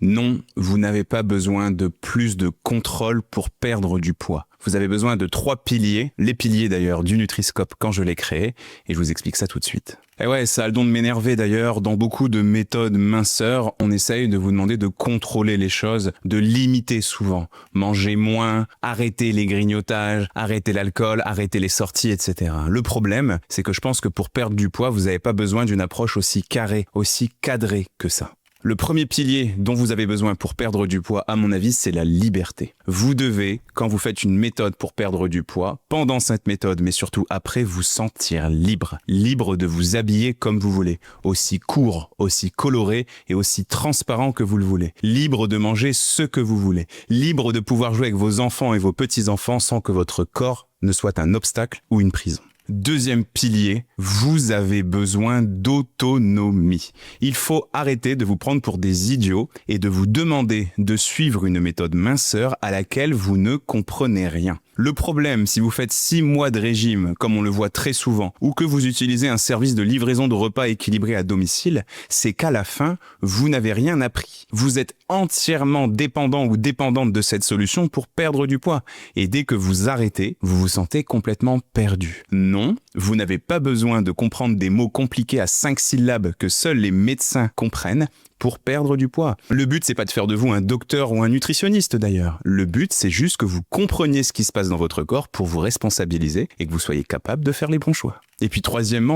Non, vous n'avez pas besoin de plus de contrôle pour perdre du poids. Vous avez besoin de 3 piliers, les piliers d'ailleurs du Nutri-Scope quand je l'ai créé, et je vous explique ça tout de suite. Et ouais, ça a le don de m'énerver d'ailleurs, dans beaucoup de méthodes minceurs, on essaye de vous demander de contrôler les choses, de limiter souvent. Manger moins, arrêter les grignotages, arrêter l'alcool, arrêter les sorties, etc. Le problème, c'est que je pense que pour perdre du poids, vous n'avez pas besoin d'une approche aussi carrée, aussi cadrée que ça. Le premier pilier dont vous avez besoin pour perdre du poids, à mon avis, c'est la liberté. Vous devez, quand vous faites une méthode pour perdre du poids, pendant cette méthode, mais surtout après, vous sentir libre. Libre de vous habiller comme vous voulez, aussi court, aussi coloré et aussi transparent que vous le voulez. Libre de manger ce que vous voulez. Libre de pouvoir jouer avec vos enfants et vos petits-enfants sans que votre corps ne soit un obstacle ou une prison. Deuxième pilier, vous avez besoin d'autonomie. Il faut arrêter de vous prendre pour des idiots et de vous demander de suivre une méthode minceur à laquelle vous ne comprenez rien. Le problème, si vous faites 6 mois de régime, comme on le voit très souvent, ou que vous utilisez un service de livraison de repas équilibré à domicile, c'est qu'à la fin, vous n'avez rien appris. Vous êtes entièrement dépendant ou dépendante de cette solution pour perdre du poids. Et dès que vous arrêtez, vous vous sentez complètement perdu. Non, vous n'avez pas besoin de comprendre des mots compliqués à 5 syllabes que seuls les médecins comprennent pour perdre du poids. Le but, c'est pas de faire de vous un docteur ou un nutritionniste d'ailleurs. Le but, c'est juste que vous compreniez ce qui se passe dans votre corps pour vous responsabiliser et que vous soyez capable de faire les bons choix. Et puis troisième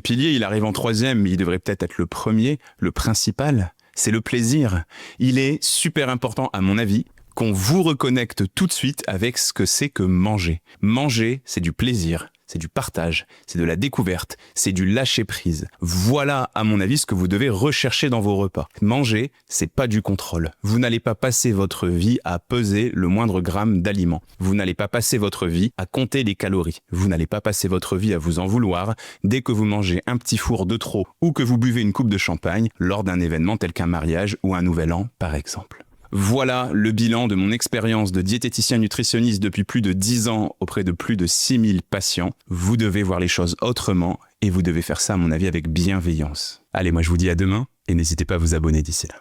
pilier, il arrive en troisième, mais il devrait peut-être être le premier, le principal, c'est le plaisir. Il est super important à mon avis qu'on vous reconnecte tout de suite avec ce que c'est que manger. Manger, c'est du plaisir. C'est du partage, c'est de la découverte, c'est du lâcher-prise. Voilà, à mon avis, ce que vous devez rechercher dans vos repas. Manger, c'est pas du contrôle. Vous n'allez pas passer votre vie à peser le moindre gramme d'aliments. Vous n'allez pas passer votre vie à compter les calories. Vous n'allez pas passer votre vie à vous en vouloir dès que vous mangez un petit four de trop ou que vous buvez une coupe de champagne lors d'un événement tel qu'un mariage ou un nouvel an, par exemple. Voilà le bilan de mon expérience de diététicien nutritionniste depuis plus de 10 ans auprès de plus de 6000 patients. Vous devez voir les choses autrement et vous devez faire ça, à mon avis, avec bienveillance. Allez, moi je vous dis à demain et n'hésitez pas à vous abonner d'ici là.